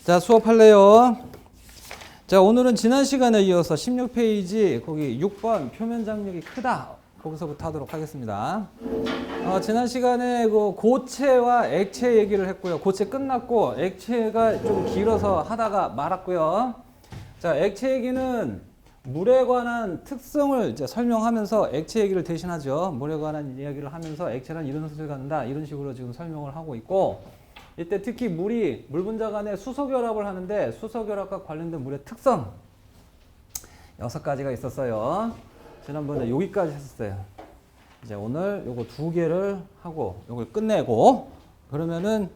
자, 수업할래요. 자, 오늘은 지난 시간에 이어서 16페이지 거기 6번 표면 장력이 크다. 거기서부터 하도록 하겠습니다. 지난 시간에 그 고체와 액체 얘기를 했고요. 고체 끝났고 액체가 좀 길어서 하다가 말았고요. 자, 액체 얘기는 물에 관한 특성을 이제 설명하면서 액체 얘기를 대신하죠. 물에 관한 이야기를 하면서 액체란 이런 것을 갖는다. 이런 식으로 지금 설명을 하고 있고, 이때 특히 물이 물 분자 간에 수소결합을 하는데 수소결합과 관련된 물의 특성 6가지가 있었어요. 지난번에 여기까지 했었어요. 이제 오늘 요거 2개를 하고 요걸 끝내고 그러면은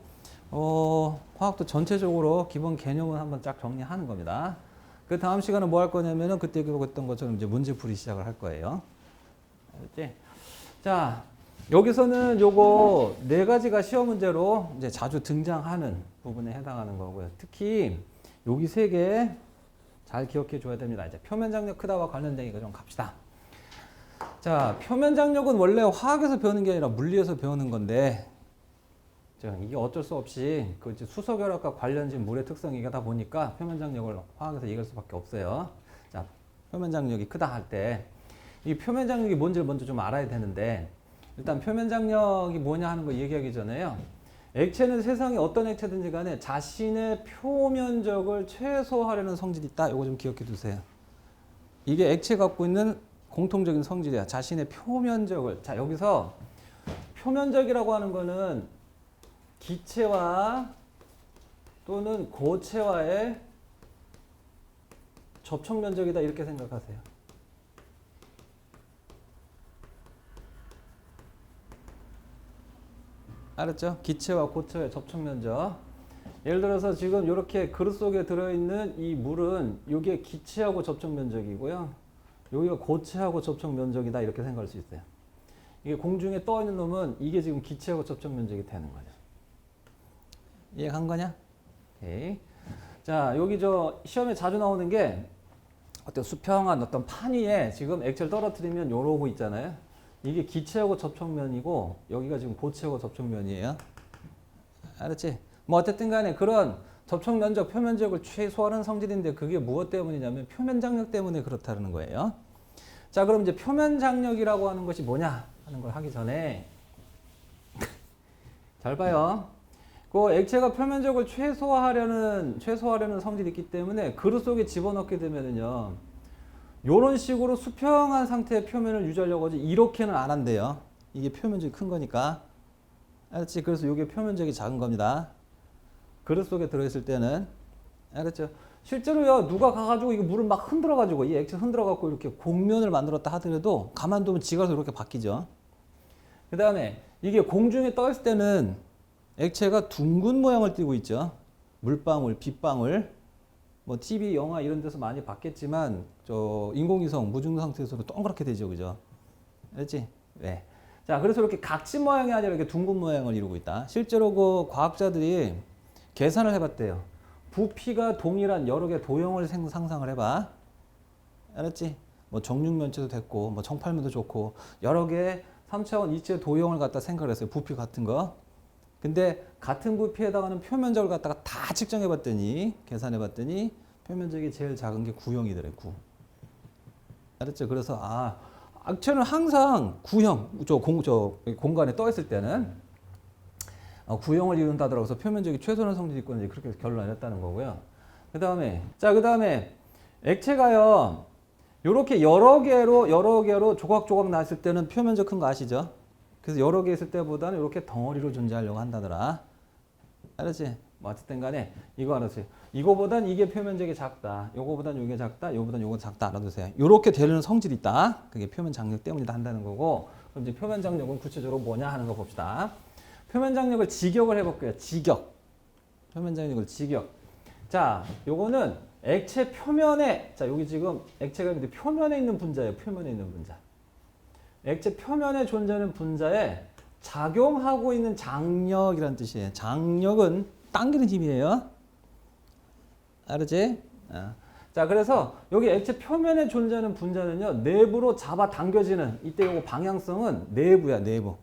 화학도 전체적으로 기본 개념을 한번 쫙 정리하는 겁니다. 그 다음 시간은 뭐 할 거냐면은 그때 했던 것처럼 이제 문제풀이 시작을 할 거예요. 알겠지? 자, 여기서는 요거 4가지가 시험 문제로 이제 자주 등장하는 부분에 해당하는 거고요. 특히 여기 3개 잘 기억해 줘야 됩니다. 이제 표면 장력 크다와 관련된 이거 좀 갑시다. 자, 표면 장력은 원래 화학에서 배우는 게 아니라 물리에서 배우는 건데, 이게 어쩔 수 없이 그 이제 수소 결합과 관련된 물의 특성이다 보니까 표면 장력을 화학에서 얘기할 수밖에 없어요. 자, 표면 장력이 크다 할 때 이 표면 장력이 뭔지를 먼저 좀 알아야 되는데, 일단 표면 장력이 뭐냐 하는 거 얘기하기 전에요. 액체는 세상에 어떤 액체든지 간에 자신의 표면적을 최소화하려는 성질이 있다. 이거 좀 기억해 두세요. 이게 액체 갖고 있는 공통적인 성질이야. 자신의 표면적을. 자, 여기서 표면적이라고 하는 거는 기체와 또는 고체와의 접촉 면적이다. 이렇게 생각하세요. 알았죠? 기체와 고체의 접촉 면적. 예를 들어서 지금 이렇게 그릇 속에 들어있는 이 물은 이게 기체하고 접촉 면적이고요. 여기가 고체하고 접촉 면적이다. 이렇게 생각할 수 있어요. 이게 공중에 떠 있는 놈은 이게 지금 기체하고 접촉 면적이 되는 거죠. 이해간 거냐? 오케이. 자, 여기 저 시험에 자주 나오는 게 어떤 수평한 어떤 판 위에 지금 액체를 떨어뜨리면 요러고 있잖아요. 이게 기체하고 접촉면이고 여기가 지금 고체하고 접촉면이에요. 알았지? 뭐 어쨌든 간에 그런 접촉 면적, 표면적을 최소화하는 성질인데 그게 무엇 때문이냐면 표면 장력 때문에 그렇다는 거예요. 자, 그럼 이제 표면 장력이라고 하는 것이 뭐냐 하는 걸 하기 전에 잘 봐요. 그 액체가 표면적을 최소화하려는 성질이 있기 때문에 그릇 속에 집어넣게 되면은요. 요런 식으로 수평한 상태의 표면을 유지하려고 하지 이렇게는 안 한대요. 이게 표면적이 큰 거니까. 알았지? 그래서 이게 표면적이 작은 겁니다. 그릇 속에 들어있을 때는. 알았죠? 실제로요, 누가 가가지고 이거 물을 막 흔들어가지고 이 액체 흔들어갖고 이렇게 곡면을 만들었다 하더라도 가만두면 지가서 이렇게 바뀌죠. 그 다음에 이게 공중에 떠 있을 때는 액체가 둥근 모양을 띠고 있죠. 물방울, 빗방울. 뭐 TV, 영화 이런 데서 많이 봤겠지만 저 인공위성 무중력 상태에서도 동그랗게 되죠, 그죠? 알지? 네. 자, 그래서 이렇게 각진 모양이 아니라 이렇게 둥근 모양을 이루고 있다. 실제로 그 과학자들이 계산을 해봤대요. 부피가 동일한 여러 개 도형을 상상을 해봐. 알았지? 뭐 정육면체도 됐고, 뭐 정팔면도 좋고 여러 개 3차원 이체 도형을 갖다 생각을 했어요. 부피 같은 거. 근데 같은 부피에 해당하는 표면적을 갖다가 다 측정해봤더니 계산해봤더니 표면적이 제일 작은 게 구형이더래. 구. 알았죠? 그래서 액체는 항상 구형, 공간에 떠 있을 때는 구형을 이룬다더라고. 그래서 표면적이 최소한 성질이 있고 이제 그렇게 결론을 냈다는 거고요. 그 다음에 액체가요 요렇게 여러 개로 조각조각 났을 때는 표면적 큰 거 아시죠? 그래서 여러 개 있을 때보다는 이렇게 덩어리로 존재하려고 한다더라. 알았지? 뭐 어쨌든 간에 이거 알았어요. 이거보단 이게 표면적이 작다. 요거보단 요게 작다. 요거보단 요거 작다. 알아두세요. 요렇게 되는 성질이 있다. 그게 표면 장력 때문이다 한다는 거고. 그럼 이제 표면 장력은 구체적으로 뭐냐 하는 거 봅시다. 표면 장력을 직역을 해볼게요. 직역. 표면 장력을 직역. 자, 요거는 액체 표면에, 자, 여기 지금 액체가 있는데 표면에 있는 분자예요. 표면에 있는 분자. 액체 표면에 존재하는 분자에 작용하고 있는 장력이라는 뜻이에요. 장력은 당기는 힘이에요. 알았지? 자, 그래서 여기 액체 표면에 존재하는 분자는요, 내부로 잡아당겨지는, 이때 요거 방향성은 내부야, 내부.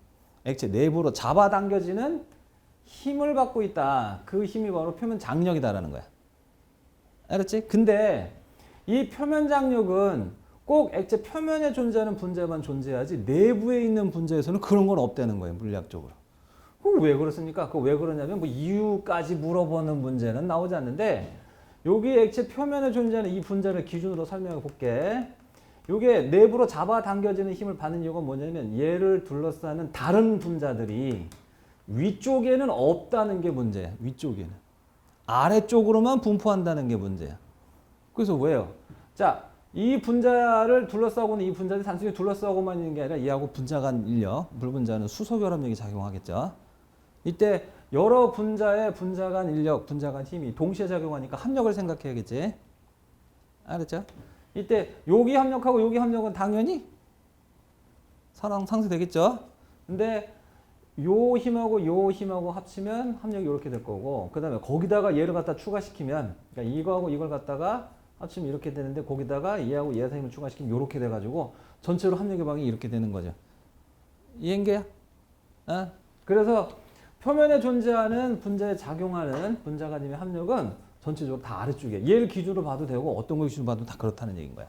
액체 내부로 잡아당겨지는 힘을 갖고 있다. 그 힘이 바로 표면 장력이다라는 거야. 알았지? 근데 이 표면 장력은 꼭 액체 표면에 존재하는 분자만 존재하지 내부에 있는 분자에서는 그런 건 없다는 거예요, 물리학적으로. 그럼 왜 그렇습니까? 그 왜 그러냐면 뭐 이유까지 물어보는 문제는 나오지 않는데, 여기 액체 표면에 존재하는 이 분자를 기준으로 설명해 볼게. 이게 내부로 잡아당겨지는 힘을 받는 이유가 뭐냐면 얘를 둘러싸는 다른 분자들이 위쪽에는 없다는 게 문제야. 위쪽에는. 아래쪽으로만 분포한다는 게 문제야. 그래서 왜요? 자, 이 분자를 둘러싸고 있는 이 분자들이 단순히 둘러싸고만 있는 게 아니라 얘하고 분자 간 인력, 물분자는 수소결합력이 작용하겠죠. 이때 여러 분자의 분자 간 인력, 분자 간 힘이 동시에 작용하니까 합력을 생각해야겠지. 알았죠? 이때 여기 합력하고 여기 합력은 당연히 상쇄되겠죠. 근데 요 힘하고 요 힘하고 합치면 합력이 이렇게 될 거고, 그 다음에 거기다가 얘를 갖다 추가시키면, 그러니까 이거하고 이걸 갖다가 합치면 이렇게 되는데, 거기다가 얘하고 얘의 힘을 추가시키면 이렇게 돼가지고 전체로 합력의 방이 이렇게 되는 거죠. 이해인게요? 그래서 표면에 존재하는 분자에 작용하는 분자 간임의 합력은 전체적으로 다 아래쪽에, 얘를 기준으로 봐도 되고 어떤 걸 기준으로 봐도 다 그렇다는 얘기인 거야.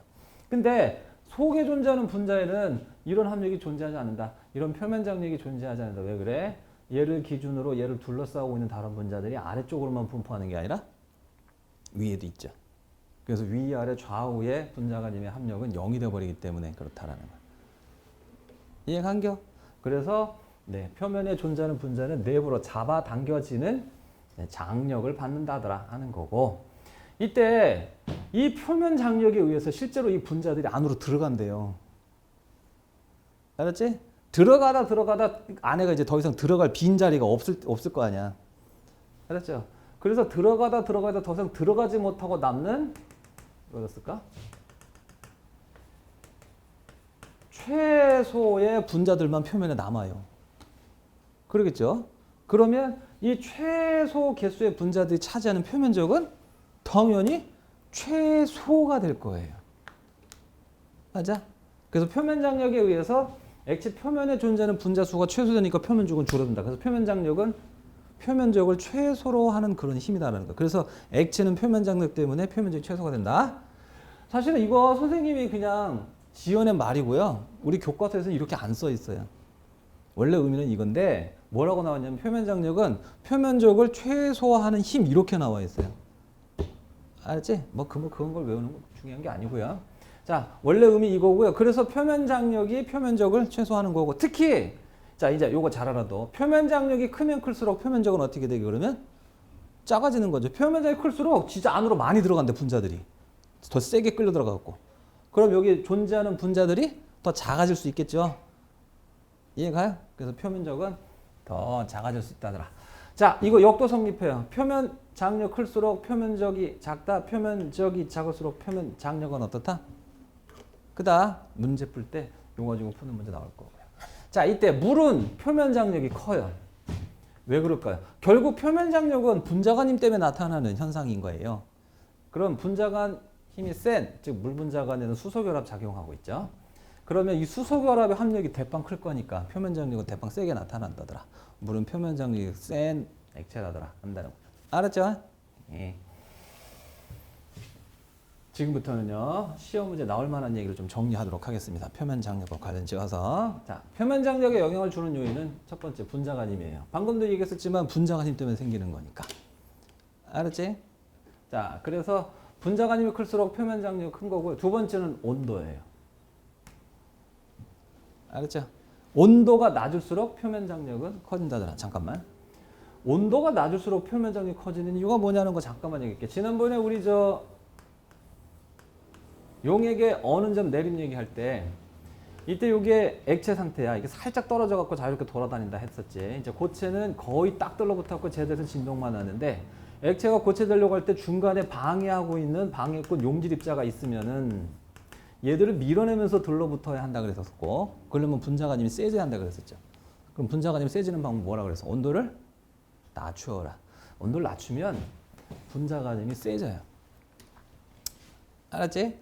근데 속에 존재하는 분자에는 이런 합력이 존재하지 않는다. 이런 표면 장력이 존재하지 않는다. 왜 그래? 얘를 기준으로 얘를 둘러싸고 있는 다른 분자들이 아래쪽으로만 분포하는 게 아니라 위에도 있죠. 그래서 위아래 좌우의 분자 간임의 합력은 0이 되어버리기 때문에 그렇다라는 거야. 이해간겨? 그래서 표면에 존재하는 분자는 내부로 잡아당겨지는 장력을 받는다더라 하는 거고, 이때 이 표면 장력에 의해서 실제로 이 분자들이 안으로 들어간대요. 알았지? 들어가다 안에가 이제 더 이상 들어갈 빈자리가 없을 거 아니야. 알았죠? 그래서 들어가다 더 이상 들어가지 못하고 남는 뭐였을까? 최소의 분자들만 표면에 남아요. 그러겠죠? 그러면 이 최소 개수의 분자들이 차지하는 표면적은 당연히 최소가 될 거예요. 맞아? 그래서 표면 장력에 의해서 액체 표면에 존재하는 분자 수가 최소되니까 표면적은 줄어든다. 그래서 표면 장력은 표면적을 최소로 하는 그런 힘이다라는 거. 그래서 액체는 표면 장력 때문에 표면적이 최소가 된다. 사실은 이거 선생님이 그냥 지어낸 말이고요. 우리 교과서에서는 이렇게 안 써 있어요. 원래 의미는 이건데 뭐라고 나왔냐면 표면 장력은 표면적을 최소화하는 힘 이렇게 나와 있어요. 알았지? 그런 걸 외우는 거 중요한 게 아니고요. 자, 원래 의미 이거고요. 그래서 표면 장력이 표면적을 최소화하는 거고, 특히 자, 이제 요거 잘 알아도 표면 장력이 크면 클수록 표면적은 어떻게 되게 그러면 작아지는 거죠. 표면적이 클수록 진짜 안으로 많이 들어간대, 분자들이. 더 세게 끌려 들어가고. 그럼 여기 존재하는 분자들이 더 작아질 수 있겠죠. 이해가요? 그래서 표면적은 더 작아질 수 있다더라. 자, 이거 역도 성립해요. 표면 장력 클수록 표면적이 작다. 표면적이 작을수록 표면 장력은 어떻다? 그다. 문제 풀 때 이거 가지고 푸는 문제 나올 거고요. 자, 이때 물은 표면 장력이 커요. 왜 그럴까요? 결국 표면 장력은 분자 간 힘 때문에 나타나는 현상인 거예요. 그럼 분자 간 힘이 센, 즉 물 분자 간에는 수소 결합 작용하고 있죠. 그러면 이 수소 결합의 합력이 대빵 클 거니까 표면 장력은 대빵 세게 나타난다더라. 물은 표면 장력이 센 액체라더라 한다는 거죠. 알았죠? 예. 지금부터는요, 시험 문제 나올 만한 얘기를 좀 정리하도록 하겠습니다. 표면 장력과 관련 지어서. 자, 표면 장력에 영향을 주는 요인은 첫 번째 분자 간 힘이에요. 방금도 얘기했었지만 분자 간 힘 때문에 생기는 거니까. 알았지? 자, 그래서 분자 간 힘이 클수록 표면 장력이 큰 거고요. 두 번째는 온도예요. 알았죠? 온도가 낮을수록 표면 장력은 커진다더라. 잠깐만. 온도가 낮을수록 표면 장력이 커지는 이유가 뭐냐는 거 잠깐만 얘기할게. 지난번에 우리 용액의 어느 점 내림 얘기할 때 이때 이게 액체 상태야. 이게 살짝 떨어져 갖고 자유롭게 돌아다닌다 했었지. 이제 고체는 거의 딱 들러붙었고 제대로 진동만 하는데, 액체가 고체되려고 할 때 중간에 방해하고 있는 방해꾼 용질 입자가 있으면은 얘들을 밀어내면서 들러붙어야 한다 그랬었고, 그러면 분자 간임이 세져야 한다 그랬었죠. 그럼 분자 간임이 세지는 방법 뭐라 그랬어? 온도를 낮추어라. 온도를 낮추면 분자 간임이 세져요. 알았지?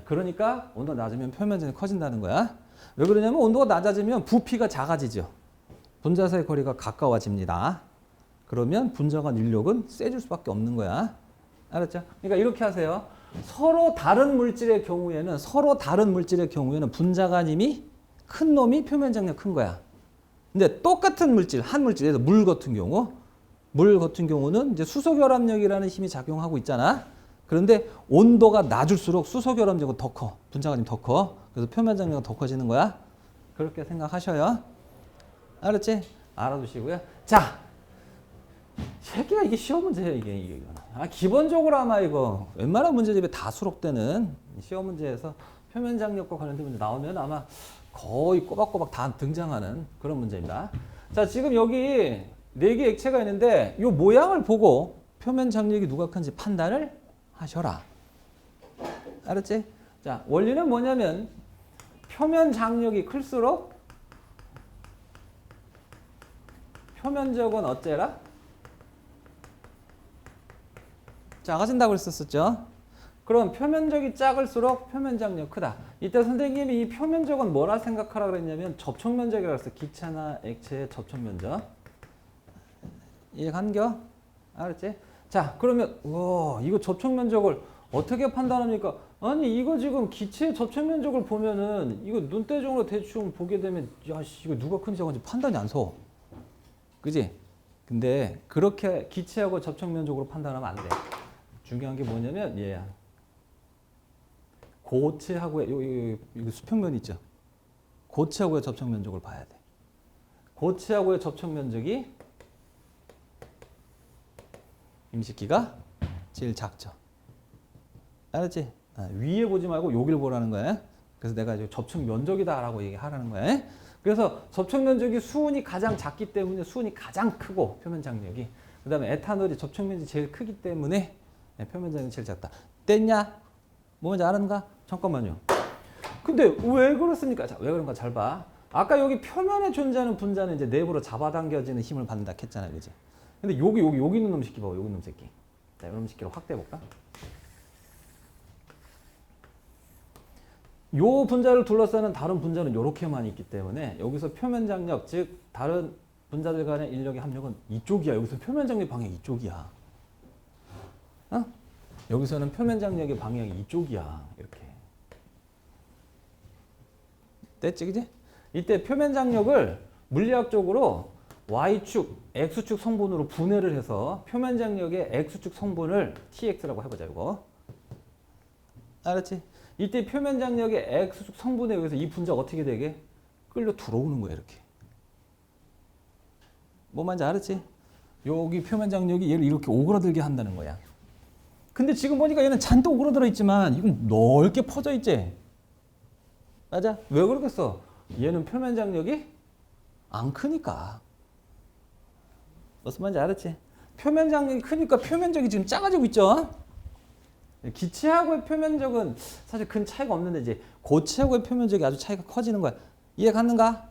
그러니까 온도가 낮으면 표면장력이 커진다는 거야. 왜 그러냐면 온도가 낮아지면 부피가 작아지죠. 분자 사이 거리가 가까워집니다. 그러면 분자 간 인력은 세질 수밖에 없는 거야. 알았죠? 그러니까 이렇게 하세요. 서로 다른 물질의 경우에는 분자 간 힘이 큰 놈이 표면 장력 큰 거야. 근데 똑같은 물질, 한 물질에서 물 같은 경우는 이제 수소 결합력이라는 힘이 작용하고 있잖아. 그런데 온도가 낮을수록 수소 결합력은 더 커. 분자 간 힘이 더 커. 그래서 표면 장력은 더 커지는 거야. 그렇게 생각하셔요. 알았지? 알아두시고요. 자, 새끼가 이게 시험 문제예요, 이게. 기본적으로 아마 이거 웬만한 문제집에 다 수록되는 시험 문제에서 표면 장력과 관련된 문제 나오면 아마 거의 꼬박꼬박 다 등장하는 그런 문제입니다. 자, 지금 여기 4개 액체가 있는데 이 모양을 보고 표면 장력이 누가 큰지 판단을 하셔라. 알았지? 자, 원리는 뭐냐면 표면 장력이 클수록 표면적은 어째라? 작아진다고 그랬었죠. 그럼 표면적이 작을수록 표면장력 크다. 이때 선생님이 이 표면적은 뭐라 생각하라 그랬냐면 접촉면적이라고 했어. 기체나 액체의 접촉면적. 이해간겨? 알았지? 자, 그러면 이거 접촉면적을 어떻게 판단합니까? 아니 이거 지금 기체의 접촉면적을 보면은 이거 눈대중으로 대충 보게 되면 야씨 이거 누가 큰지 작은지 판단이 안 서. 그지? 근데 그렇게 기체하고 접촉면적으로 판단하면 안 돼. 중요한 게 뭐냐면 얘야. 고체하고의 요 수평면 있죠. 고체하고의 접촉면적을 봐야 돼. 고체하고의 접촉면적이 임식기가 제일 작죠. 알았지? 위에 보지 말고 여기를 보라는 거야. 그래서 내가 이제 접촉면적이다라고 얘기하라는 거야. 그래서 접촉면적이 수은이 가장 작기 때문에 수은이 가장 크고 표면장력이 그 다음에 에탄올이 접촉면적이 제일 크기 때문에 표면장력이 제일 작다. 뗐냐? 뭔지 아는가? 잠깐만요. 근데 왜 그렇습니까? 자, 왜 그런가 잘 봐. 아까 여기 표면에 존재하는 분자는 이제 내부로 잡아당겨지는 힘을 받는다 했잖아요. 그지? 근데 여기 있는 놈 새끼 봐봐. 여기 있는 새끼. 자, 이놈 새끼를 확대해 볼까? 요 분자를 둘러싸는 다른 분자는 이렇게만 있기 때문에 여기서 표면 장력, 즉 다른 분자들 간의 인력의 합력은 이쪽이야. 여기서 표면 장력 방향이 이쪽이야. 어? 여기서는 표면 장력의 방향이 이쪽이야. 이렇게. 됐지, 그지? 이때 표면 장력을 물리학적으로 Y축, X축 성분으로 분해를 해서 표면 장력의 X축 성분을 TX라고 해보자, 이거. 알았지? 이때 표면 장력의 X축 성분에 의해서 이 분자가 어떻게 되게? 끌려 들어오는 거야, 이렇게. 뭐 말인지 알았지? 여기 표면 장력이 얘를 이렇게 오그라들게 한다는 거야. 근데 지금 보니까 얘는 잔뜩 오그라들어 있지만 이건 넓게 퍼져 있지? 맞아? 왜 그러겠어? 얘는 표면 장력이 안 크니까. 무슨 말인지 알았지? 표면 장력이 크니까 표면적이 지금 작아지고 있죠? 기체하고의 표면적은 사실 큰 차이가 없는데 이제 고체하고의 표면적이 아주 차이가 커지는 거야. 이해 갔는가?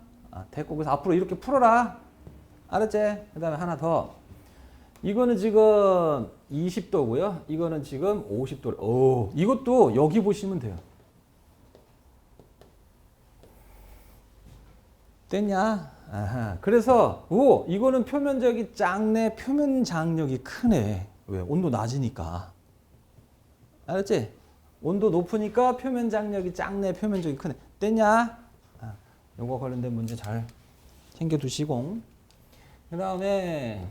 됐고 그래서 앞으로 이렇게 풀어라. 알았지? 그 다음에 하나 더. 이거는 지금 20도고요. 이거는 지금 50도. 이것도 여기 보시면 돼요. 됐냐? 아하. 그래서 이거는 표면적이 작네. 표면 장력이 크네. 왜? 온도 낮으니까. 알았지? 온도 높으니까 표면 장력이 작네. 표면적이 크네. 됐냐? 요거 관련된 문제 잘 챙겨두시고. 그 다음에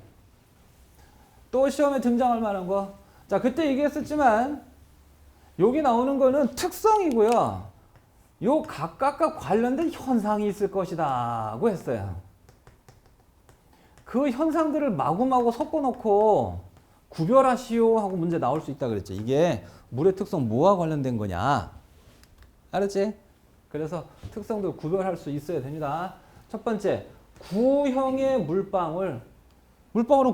또 시험에 등장할 만한 거. 자, 그때 얘기했었지만 여기 나오는 거는 특성이고요. 요 각각과 관련된 현상이 있을 것이다고 했어요. 그 현상들을 마구마구 섞어놓고 구별하시오 하고 문제 나올 수 있다 그랬죠. 이게 물의 특성 뭐와 관련된 거냐. 알았지? 그래서 특성도 구별할 수 있어야 됩니다. 첫 번째, 구형의 물방울은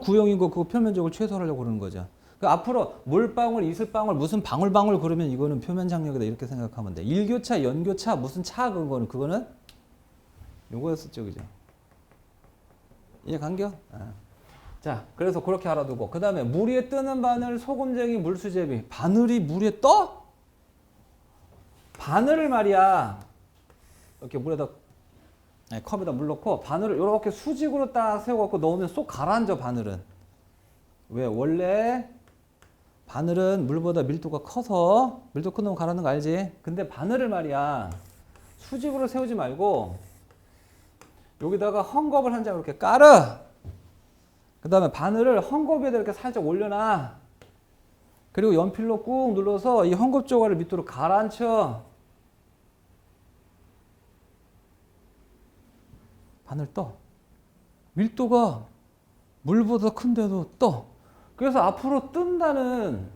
구형인 거 그거 표면적을 최소화하려고 그러는 거죠. 그 앞으로 물방울, 이슬방울, 무슨 방울방울 그러면 이거는 표면 장력이다 이렇게 생각하면 돼. 일교차, 연교차, 무슨 차 그거는 요거였었죠, 그죠? 이해 간겨? 자, 그래서 그렇게 알아두고 그 다음에 물 위에 뜨는 바늘, 소금쟁이, 물수제비. 바늘이 물 위에 떠? 바늘을 말이야 이렇게 물에다 컵에다 물 넣고 바늘을 이렇게 수직으로 딱 세워갖고 넣으면 쏙 가라앉아. 바늘은 왜? 원래 바늘은 물보다 밀도가 커서 밀도 큰 놈 가라앉는 거 알지? 근데 바늘을 말이야 수직으로 세우지 말고 여기다가 헝겊을 한 장 이렇게 깔아. 그 다음에 바늘을 헝겊에다 이렇게 살짝 올려놔. 그리고 연필로 꾹 눌러서 이 헝겊 조각을 밑으로 가라앉혀. 바늘 떠. 밀도가 물보다 큰데도 떠. 그래서 앞으로 뜬다는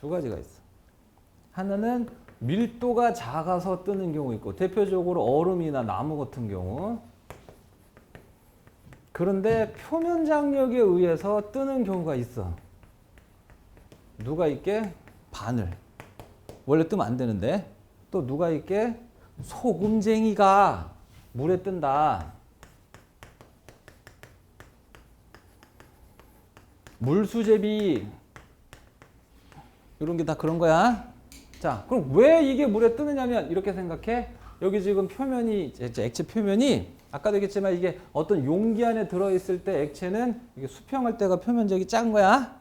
두 가지가 있어. 하나는 밀도가 작아서 뜨는 경우 있고, 대표적으로 얼음이나 나무 같은 경우. 그런데 표면 장력에 의해서 뜨는 경우가 있어. 누가 있게? 바늘. 원래 뜨면 안 되는데. 또 누가 있게? 소금쟁이가 물에 뜬다. 물수제비 이런 게 다 그런 거야. 자, 그럼 왜 이게 물에 뜨느냐면 이렇게 생각해. 여기 지금 표면이, 액체 표면이 아까도 얘기했지만 이게 어떤 용기 안에 들어있을 때 액체는 이게 수평할 때가 표면적이 짠 거야.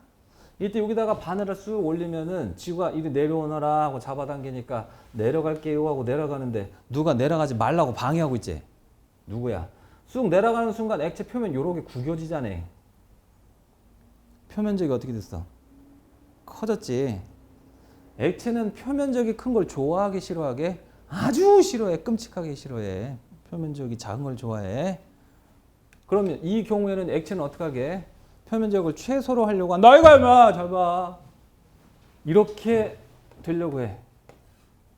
이때 여기다가 바늘을 쑥 올리면은 지구가 이리 내려오너라 하고 잡아당기니까 내려갈게요 하고 내려가는데 누가 내려가지 말라고 방해하고 있지? 누구야? 쑥 내려가는 순간 액체 표면 요렇게 구겨지잖아. 표면적이 어떻게 됐어? 커졌지. 액체는 표면적이 큰 걸 좋아하게 싫어하게? 아주 싫어해. 끔찍하게 싫어해. 표면적이 작은 걸 좋아해. 그러면 이 경우에는 액체는 어떻게 하게? 표면적을 최소로 하려고 한다. 이거 임마 잘 봐. 이렇게 되려고 해.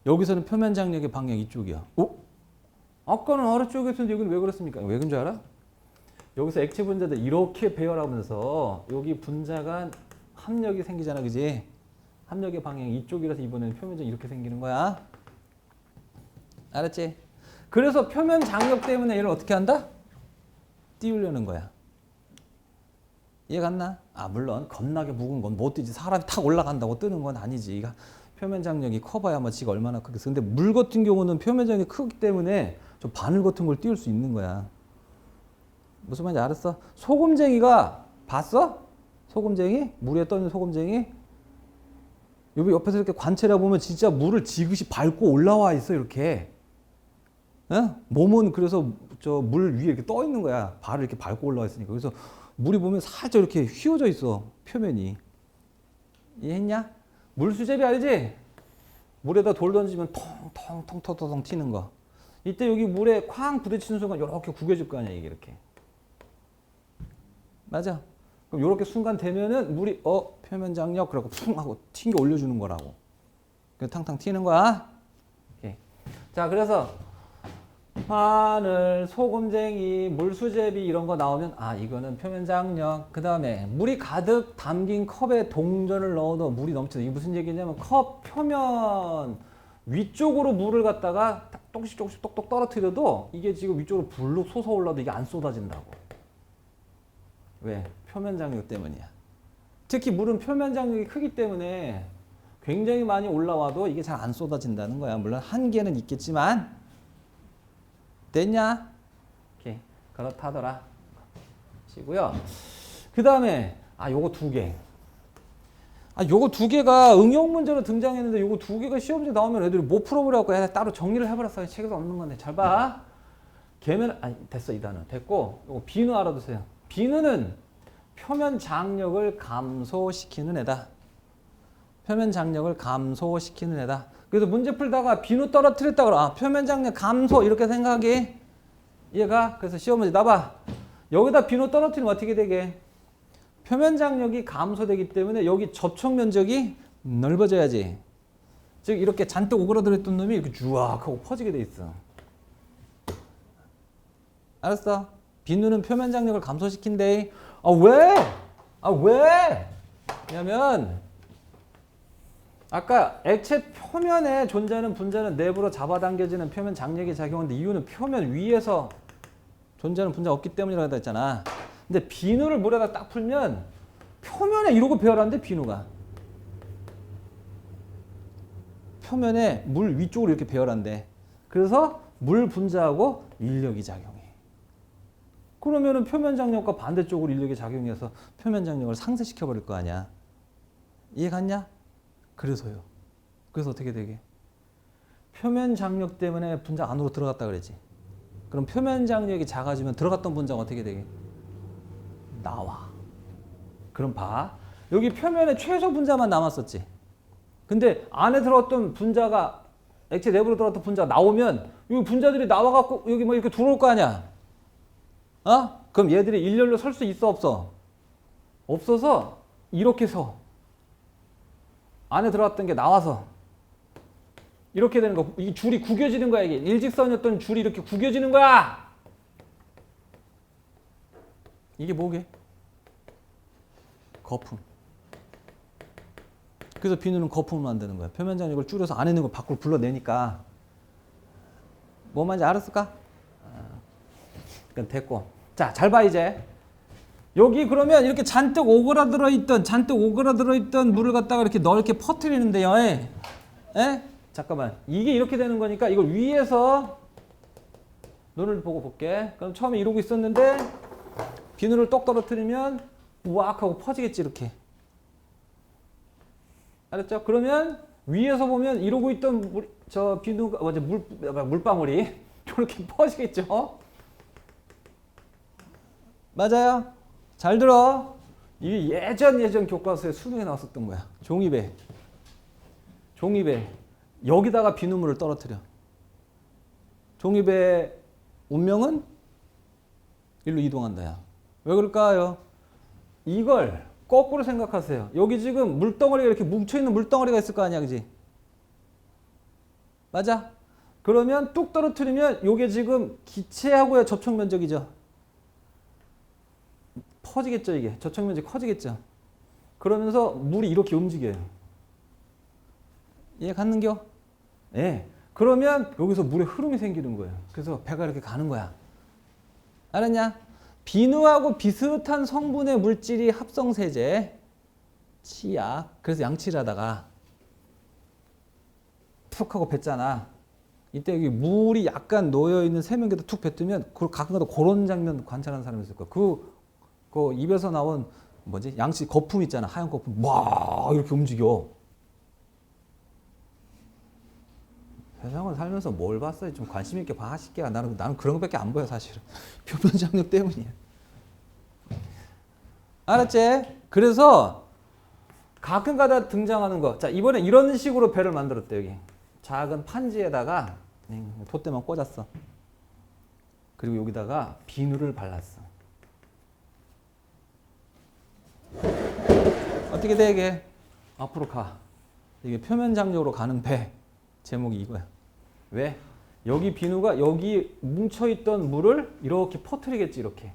여기서는 표면 장력의 방향이 이쪽이야. 어? 아까는 아래쪽이었는데 여기는 왜 그렇습니까? 왜 그런 줄 알아? 여기서 액체 분자들 이렇게 배열하면서 여기 분자 간 합력이 생기잖아. 그지? 합력의 방향이 이쪽이라서 이번에는 표면적이 이렇게 생기는 거야. 알았지? 그래서 표면 장력 때문에 얘를 어떻게 한다? 띄우려는 거야. 이해 갔나? 아, 물론 겁나게 묵은 건 못 뛰지. 사람이 탁 올라간다고 뜨는 건 아니지. 표면 장력이 커봐야 뭐 지가 얼마나 크겠어. 근데 물 같은 경우는 표면 장력이 크기 때문에 좀 바늘 같은 걸 띄울 수 있는 거야. 무슨 말인지 알았어? 소금쟁이가 봤어? 소금쟁이? 물에 떠있는 소금쟁이? 여기 옆에서 이렇게 관찰해 보면 진짜 물을 지그시 밟고 올라와 있어. 이렇게. 어? 몸은 그래서 저 물 위에 이렇게 떠 있는 거야. 발을 이렇게 밟고 올라와 있으니까. 그래서 물이 보면 살짝 이렇게 휘어져 있어. 표면이. 이해했냐? 물수제비 알지? 물에다 돌 던지면 통통통통 튀는 거. 이때 여기 물에 쾅 부딪히는 순간 이렇게 구겨질 거 아니야. 이게 이렇게. 맞아? 그럼 이렇게 순간 되면은 물이 표면 장력 그러고 풍 하고 튕겨 올려주는 거라고. 탕탕 튀는 거야. 오케이. 자, 그래서 바늘, 소금쟁이, 물수제비 이런 거 나오면 아, 이거는 표면 장력. 그 다음에 물이 가득 담긴 컵에 동전을 넣어도 물이 넘치는. 이게 무슨 얘기냐면 컵 표면 위쪽으로 물을 갖다가 조금씩 똑똑 떨어뜨려도 이게 지금 위쪽으로 불룩 솟아올라도 이게 안 쏟아진다고. 왜? 표면 장력 때문이야. 특히 물은 표면 장력이 크기 때문에 굉장히 많이 올라와도 이게 잘 안 쏟아진다는 거야. 물론 한계는 있겠지만. 됐냐? 오케이. 그렇다더라. 시고요. 그 다음에 요거 두 개. 요거 두 개가 응용 문제로 등장했는데 요거 두 개가 시험지에 나오면 애들이 못 풀어보려고 해. 따로 정리를 해버렸어. 책에도 없는 건데. 잘 봐. 개면 됐어. 이 단어 됐고. 요거 비누 알아두세요. 비누는 표면 장력을 감소시키는 애다. 표면 장력을 감소시키는 애다. 그래서 문제 풀다가 비누 떨어뜨렸다 그러. 표면 장력 감소 이렇게 생각해. 얘가 그래서 시험 문제 나봐. 여기다 비누 떨어뜨리면 어떻게 되게? 표면 장력이 감소되기 때문에 여기 접촉 면적이 넓어져야지. 즉 이렇게 잔뜩 오그라들었던 놈이 이렇게 쭈악 하고 퍼지게 돼 있어. 알았어? 비누는 표면 장력을 감소시킨대. 왜? 왜? 왜냐면 아까 액체 표면에 존재하는 분자는 내부로 잡아당겨지는 표면 장력이 작용하는데 이유는 표면 위에서 존재하는 분자가 없기 때문이라고 했잖아. 근데 비누를 물에다 딱 풀면 표면에 이러고 배열하는데 비누가. 표면에 물 위쪽으로 이렇게 배열한대. 그래서 물 분자하고 인력이 작용해. 그러면은 표면 장력과 반대쪽으로 인력이 작용해서 표면 장력을 상쇄시켜 버릴 거 아니야. 이해 갔냐? 그래서요. 그래서 어떻게 되게? 표면 장력 때문에 분자 안으로 들어갔다 그랬지. 그럼 표면 장력이 작아지면 들어갔던 분자가 어떻게 되게? 나와. 그럼 봐. 여기 표면에 최소 분자만 남았었지. 근데 안에 들어갔던 분자가 액체 내부로 들어갔던 분자가 나오면 이 분자들이 나와갖고 여기 뭐 이렇게 들어올 거 아니야. 어? 그럼 얘들이 일렬로 설 수 있어 없어? 없어서 이렇게 서. 안에 들어갔던 게 나와서 이렇게 되는 거. 이 줄이 구겨지는 거야. 이게 일직선이었던 줄이 이렇게 구겨지는 거야. 이게 뭐게? 거품. 그래서 비누는 거품을 만드는 거야. 표면 장력을 줄여서 안에 있는 걸 밖으로 불러내니까. 뭐 말인지 알았을까? 그건 됐고. 자, 잘 봐 이제. 여기 그러면 이렇게 잔뜩 오그라들어 있던 물을 갖다가 이렇게 넓게 퍼뜨리는데요. 에? 잠깐만. 이게 이렇게 되는 거니까 이걸 위에서 눈을 보고 볼게. 그럼 처음에 이러고 있었는데 비누를 똑 떨어뜨리면 우악 하고 퍼지겠지 이렇게. 알았죠? 그러면 위에서 보면 이러고 있던 저 비누가 물방울이 이렇게 퍼지겠죠? 맞아요? 잘 들어. 이게 예전 교과서에 수능에 나왔었던 거야. 종이배. 여기다가 비누물을 떨어뜨려. 종이배 운명은 일로 이동한다. 야. 왜 그럴까요? 이걸 거꾸로 생각하세요. 여기 지금 물덩어리가 이렇게 뭉쳐있는 물덩어리가 있을 거 아니야. 그지? 맞아? 그러면 뚝 떨어뜨리면 이게 지금 기체하고의 접촉 면적이죠. 퍼지겠죠. 이게 접촉 면적이 커지겠죠. 그러면서 물이 이렇게 움직여요. 이해 갔는겨? 예. 그러면 여기서 물의 흐름이 생기는 거예요. 그래서 배가 이렇게 가는 거야. 알았냐? 비누하고 비슷한 성분의 물질이 합성세제, 치약. 그래서 양치를 하다가 툭 하고 뱉잖아. 이때 여기 물이 약간 놓여있는 세면기에다 툭 뱉으면 가끔가다 그런 장면 관찰하는 사람이 있을 거야. 그 입에서 나온 양치 거품 있잖아. 하얀 거품 막 이렇게 움직여. 세상을 살면서 뭘 봤어요? 좀 관심 있게 봐, 하실게요. 나는 그런 것밖에 안 보여 사실은. 표면 장력 때문이야. 알았지? 그래서 가끔가다 등장하는 거. 자, 이번에 이런 식으로 배를 만들었대. 여기 작은 판지에다가 돛대만 꽂았어. 그리고 여기다가 비누를 발랐어. 어떻게 돼 이게? 앞으로 가. 이게 표면 장력으로 가는 배. 제목이 이거야. 왜? 여기 비누가 여기 뭉쳐있던 물을 이렇게 퍼뜨리겠지. 이렇게.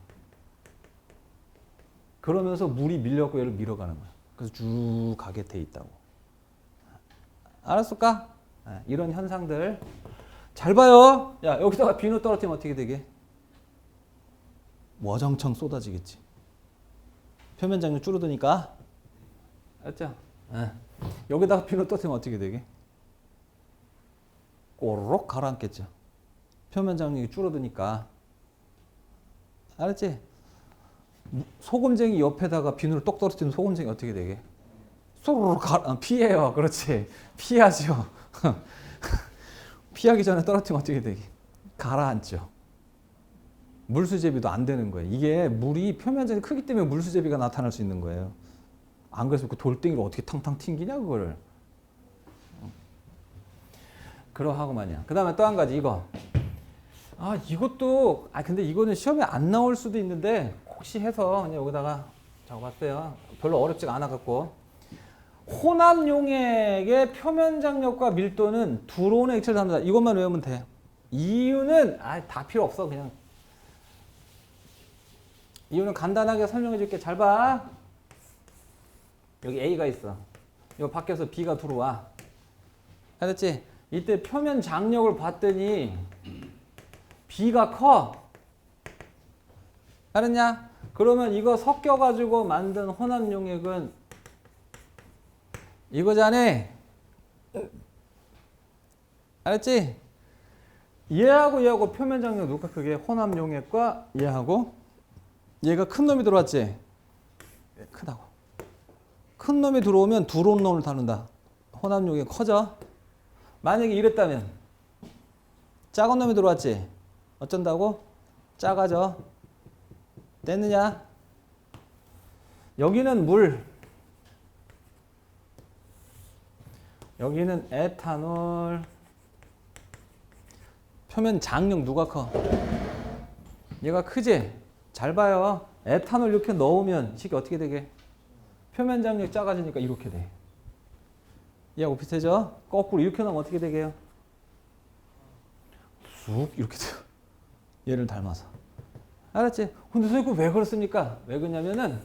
그러면서 물이 밀려갖고 얘를 밀어가는 거야. 그래서 쭉 가게 돼 있다고. 알았을까? 이런 현상들. 잘 봐요. 야, 여기다가 비누 떨어뜨리면 어떻게 되게? 와장창 쏟아지겠지. 표면 장력 줄어드니까. 알았죠? 여기다가 비누 떨어뜨리면 어떻게 되게? 꼬르륵 가라앉겠죠. 표면 장력이 줄어드니까. 알았지? 소금쟁이 옆에다가 비누를 똑 떨어뜨리면 소금쟁이 어떻게 되게? 쏘르륵 피해요. 그렇지. 피하죠. 피하기 전에 떨어뜨리면 어떻게 되게? 가라앉죠. 물수제비도 안 되는 거예요. 이게 물이 표면적인 크기 때문에 물수제비가 나타날 수 있는 거예요. 안 그래서 그 돌덩이를 어떻게 탕탕 튕기냐 그거를. 그러하고만요. 그 다음에 또 한 가지 이거. 이것도 근데 이거는 시험에 안 나올 수도 있는데 혹시 해서 그냥 여기다가 적어봤어요. 별로 어렵지가 않아 갖고. 혼합 용액의 표면 장력과 밀도는 들어오는 액체를 담는다. 이것만 외우면 돼. 이유는 다 필요 없어. 그냥 이유는 간단하게 설명해 줄게. 잘 봐. 여기 A가 있어. 이거 밖에서 B가 들어와. 알았지? 이때 표면 장력을 봤더니 B가 커. 알았냐? 그러면 이거 섞여가지고 만든 혼합 용액은 이거잖아. 알았지? 얘하고 표면 장력 누가 크게? 혼합 용액과 얘하고 얘가 큰 놈이 들어왔지? 크다고. 큰 놈이 들어오면 들어온 놈을 다룬다. 혼합 용액 커져. 만약에 이랬다면 작은 놈이 들어왔지? 어쩐다고? 작아져. 됐느냐? 여기는 물, 여기는 에탄올. 표면 장력 누가 커? 얘가 크지? 잘 봐요. 에탄올 이렇게 넣으면 식이 어떻게 되게? 표면 장력 작아지니까 이렇게 돼. 얘하고 비슷해져? 거꾸로 이렇게 넣으면 어떻게 되게요? 쑥 이렇게 돼요. 얘를 닮아서. 알았지? 근데 선생님 왜 그렇습니까? 왜 그러냐면은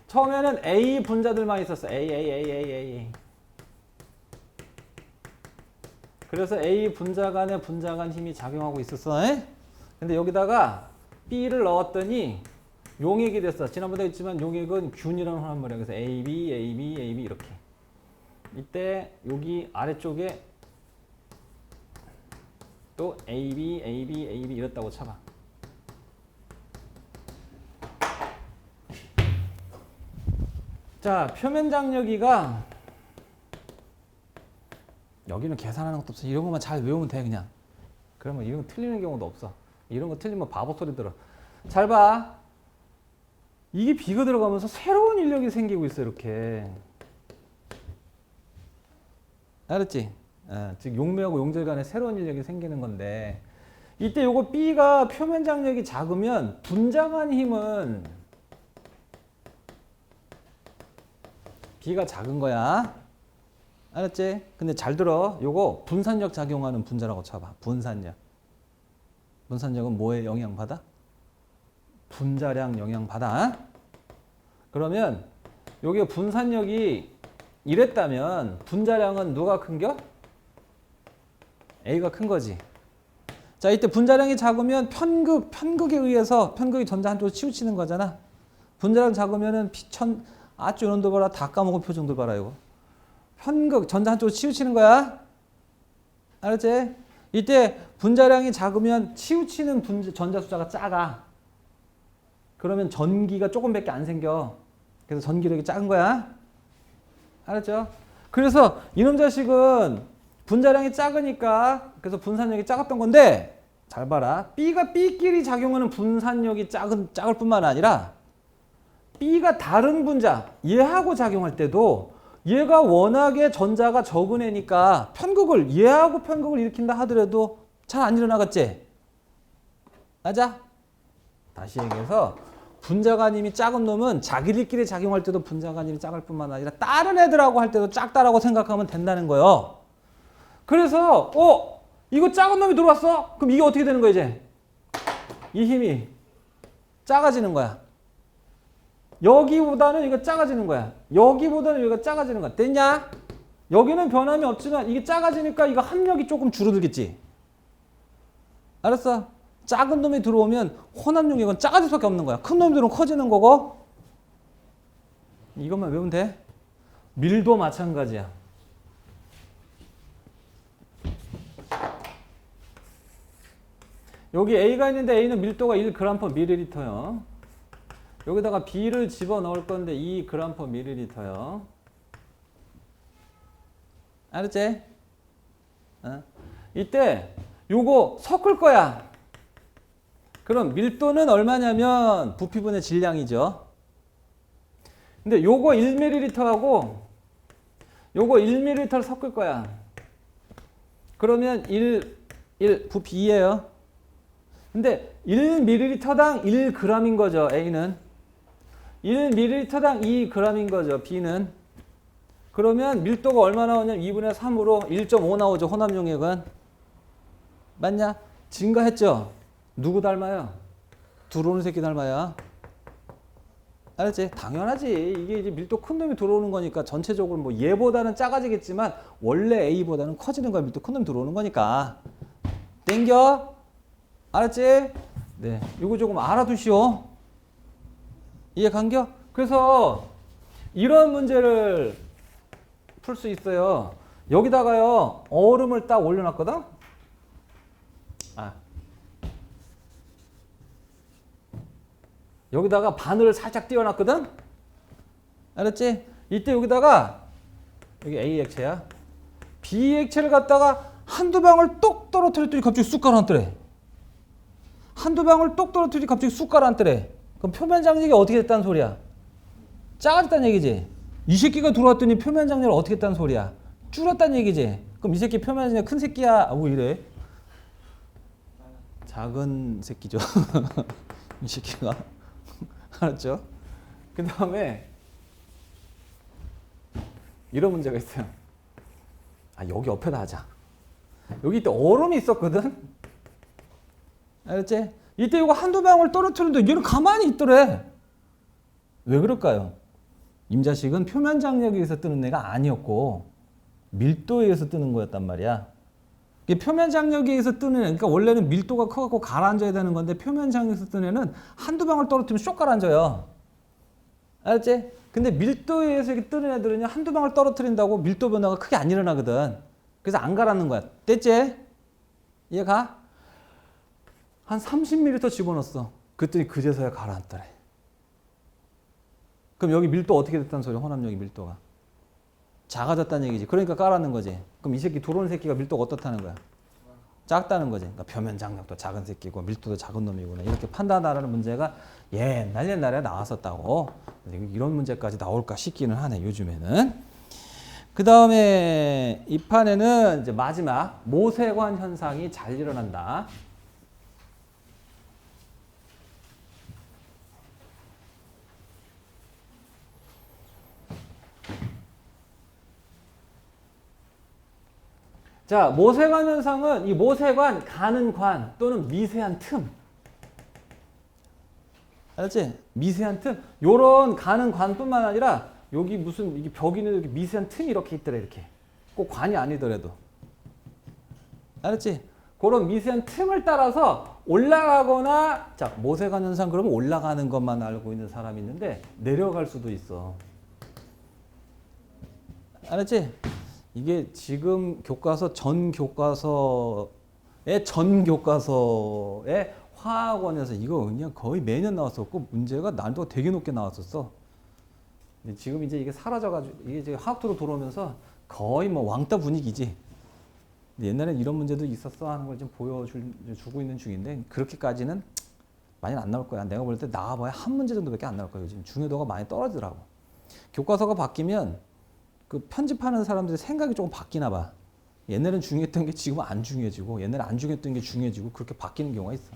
처음에는 A 분자들만 있었어. A. 그래서 A 분자 간에 분자 간 힘이 작용하고 있었어. 에? 근데 여기다가 B를 넣었더니 용액이 됐어. 지난번에 했지만 용액은 균이라는 혼합물이야. 그래서 AB 이렇게. 이때 여기 아래쪽에 또 AB 이랬다고 쳐봐. 자, 표면 장력이가 여기는 계산하는 것도 없어. 이런 것만 잘 외우면 돼 그냥. 그러면 이런 거 틀리는 경우도 없어. 이런 거 틀리면 바보 소리 들어. 잘 봐. 이게 B가 들어가면서 새로운 인력이 생기고 있어 이렇게. 알았지? 즉 용매하고 용절 간에 새로운 인력이 생기는 건데 이때 요거 B가 표면 장력이 작으면 분자 간 힘은 B가 작은 거야. 알았지? 근데 잘 들어. 요거 분산력 작용하는 분자라고 쳐봐. 분산력. 분산력은 뭐에 영향받아? 분자량 영향받아. 그러면 여기 분산력이 이랬다면 분자량은 누가 큰겨? A가 큰 거지. 자, 이때 분자량이 작으면 편극에 의해서 편극이 전자 한쪽으로 치우치는 거잖아. 분자량 작으면은 아주 이런도 봐라. 다 까먹은 표정들 봐라 이거. 편극 전자 한쪽으로 치우치는 거야. 알았지? 이때 분자량이 작으면 치우치는 전자 숫자가 작아. 그러면 전기가 조금밖에 안 생겨. 그래서 전기력이 작은 거야. 알았죠? 그래서 이놈 자식은 분자량이 작으니까 그래서 분산력이 작았던 건데 잘 봐라. B가 B끼리 작용하는 분산력이 작을 뿐만 아니라 B가 다른 분자 얘하고 작용할 때도 얘가 워낙에 전자가 적은 애니까 얘하고 편극을 일으킨다 하더라도 잘 안 일어나겠지? 맞아? 다시 얘기해서 분자간임이 작은 놈은 자기들끼리 작용할 때도 분자간임이 작을 뿐만 아니라 다른 애들하고 할 때도 작다라고 생각하면 된다는 거예요. 그래서 이거 작은 놈이 들어왔어? 그럼 이게 어떻게 되는 거야 이제? 이 힘이 작아지는 거야. 여기보다는 이거 작아지는 거야. 여기보다는 여기가 작아지는 거야. 됐냐? 여기는 변함이 없지만 이게 작아지니까 이거 합력이 조금 줄어들겠지. 알았어? 작은 놈이 들어오면 혼합 용액은 작아질 수밖에 없는 거야. 큰 놈이 들어오면 커지는 거고. 이것만 외우면 돼. 밀도 마찬가지야. 여기 A가 있는데 A는 밀도가 1g/ml요. 여기다가 B를 집어넣을 건데 2g/ml요. 알았지? 이때 요거 섞을 거야. 그럼 밀도는 얼마냐면 부피분의 질량이죠. 근데 요거 1ml하고 요거 1ml를 섞을 거야. 그러면 1 부피 2예요. 근데 1ml당 1g인 거죠. A는 1ml당 2g인 거죠. B는. 그러면 밀도가 얼마 나오냐면 2분의 3으로 1.5 나오죠. 혼합 용액은. 맞냐? 증가했죠. 누구 닮아요? 들어오는 새끼 닮아요. 알았지? 당연하지. 이게 이제 밀도 큰 놈이 들어오는 거니까 전체적으로 뭐 얘보다는 작아지겠지만 원래 A보다는 커지는 거야. 밀도 큰 놈이 들어오는 거니까. 땡겨? 알았지? 네. 이거 조금 알아두시오. 이해 간겨? 그래서 이런 문제를 풀 수 있어요. 여기다가요 얼음을 딱 올려놨거든. 여기다가 바늘을 살짝 띄워놨거든. 알았지? 이때 여기다가 여기 A 액체야. B 액체를 갖다가 한두 방울 똑 떨어뜨렸더니 갑자기 쑥 가라앉더래. 한두 방울 똑 떨어뜨렸더니 갑자기 쑥 가라앉더래. 그럼 표면 장력이 어떻게 됐다는 소리야? 작아졌다는 얘기지. 이 새끼가 들어왔더니 표면 장력을 어떻게 했다는 소리야? 줄였다는 얘기지. 그럼 이 새끼 표면 장력 큰 새끼야? 왜 이래? 작은 새끼죠. 이 새끼가. 알았죠? 그 다음에 이런 문제가 있어요. 여기 옆에다 하자. 여기 이때 얼음이 있었거든. 알았지? 이때 이거 한두 방울 떨어뜨렸는데 얘는 가만히 있더래. 왜 그럴까요? 임자식은 표면 장력에 의해서 뜨는 애가 아니었고 밀도에 의해서 뜨는 거였단 말이야. 표면 장력에 의해서 뜨는 애, 그러니까 원래는 밀도가 커갖고 가라앉아야 되는 건데 표면 장력에서 뜨는 애는 한두 방울 떨어뜨리면 쏙 가라앉아요. 알았지? 근데 밀도에 의해서 이렇게 뜨는 애들은요 한두 방울 떨어뜨린다고 밀도 변화가 크게 안 일어나거든. 그래서 안 가라앉는 거야. 됐지? 이해가? 한 30mm 집어넣었어. 그랬더니 그제서야 가라앉더래. 그럼 여기 밀도 어떻게 됐다는 소리야? 혼합력이 밀도가 작아졌다는 얘기지. 그러니까 까라는 거지. 그럼 이 새끼 들어오는 새끼가 밀도가 어떻다는 거야? 작다는 거지. 그러니까 표면 장력도 작은 새끼고 밀도도 작은 놈이구나. 이렇게 판단하라는 문제가 옛날에 나왔었다고. 이런 문제까지 나올까 싶기는 하네, 요즘에는. 그 다음에 이 판에는 이제 마지막 모세관 현상이 잘 일어난다. 자, 모세관 현상은 이 모세관 가는 관 또는 미세한 틈. 알았지? 미세한 틈. 요런 가는 관뿐만 아니라 여기 무슨 이게 벽 있는 이렇게 미세한 틈이 이렇게 있더래, 이렇게. 꼭 관이 아니더라도. 알았지? 그런 미세한 틈을 따라서 올라가거나, 자, 모세관 현상 그러면 올라가는 것만 알고 있는 사람이 있는데 내려갈 수도 있어. 알았지? 이게 지금 교과서 전 교과서의 화학원에서 이거 그냥 거의 매년 나왔었고 문제가 난이도가 되게 높게 나왔었어. 근데 지금 이제 이게 사라져가지고 이게 이제 화학도로 들어오면서 거의 뭐 왕따 분위기지. 근데 옛날엔 이런 문제도 있었어 하는 걸 좀 보여주고 있는 중인데 그렇게까지는 많이 안 나올 거야. 내가 볼 때 나와봐야 한 문제 정도밖에 안 나올 거야. 요즘 중요도가 많이 떨어지더라고. 교과서가 바뀌면 그 편집하는 사람들의 생각이 조금 바뀌나 봐. 옛날엔 중요했던 게 지금은 안 중요해지고 옛날에 안 중요했던 게 중요해지고 그렇게 바뀌는 경우가 있어.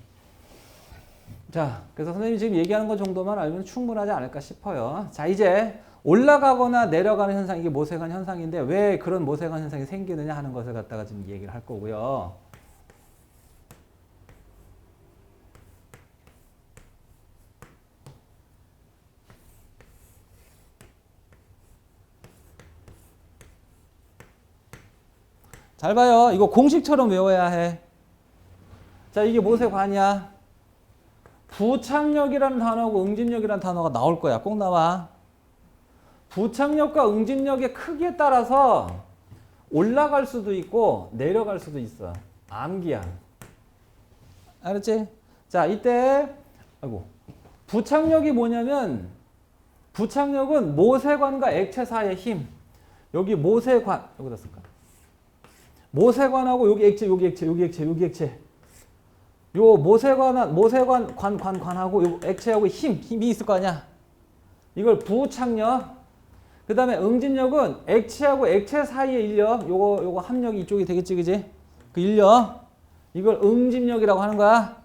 자, 그래서 선생님이 지금 얘기하는 것 정도만 알면 충분하지 않을까 싶어요. 자, 이제 올라가거나 내려가는 현상, 이게 모세관 현상인데 왜 그런 모세관 현상이 생기느냐 하는 것을 갖다가 지금 얘기를 할 거고요. 잘 봐요. 이거 공식처럼 외워야 해. 자, 이게 모세관이야. 부착력이라는 단어하고 응집력이라는 단어가 나올 거야. 꼭 나와. 부착력과 응집력의 크기에 따라서 올라갈 수도 있고 내려갈 수도 있어. 암기야. 알았지? 자, 이때 부착력이 뭐냐면 부착력은 모세관과 액체 사이의 힘. 여기 모세관 여기다 쓸까? 모세관하고 여기 액체, 여기 액체, 여기 액체, 여기 액체. 요 관하고 요 액체하고 힘이 있을 거 아니야. 이걸 부착력. 그 다음에 응집력은 액체하고 액체 사이의 인력. 요거 합력이 이쪽이 되겠지, 그지? 그 인력. 이걸 응집력이라고 하는 거야.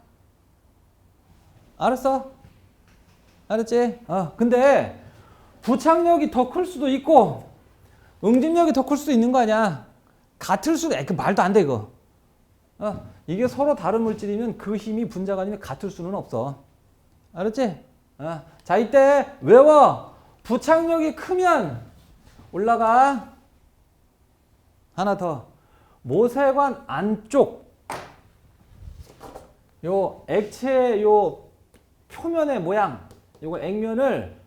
알았어? 알았지? 근데 부착력이 더 클 수도 있고 응집력이 더 클 수도 있는 거 아니야. 같을 수도, 그 말도 안 돼, 이거. 이게 서로 다른 물질이면 그 힘이 분자가 아니면 같을 수는 없어. 알았지? 자, 이때 외워. 부착력이 크면 올라가. 하나 더. 모세관 안쪽. 요 액체 요 표면의 모양. 요거 액면을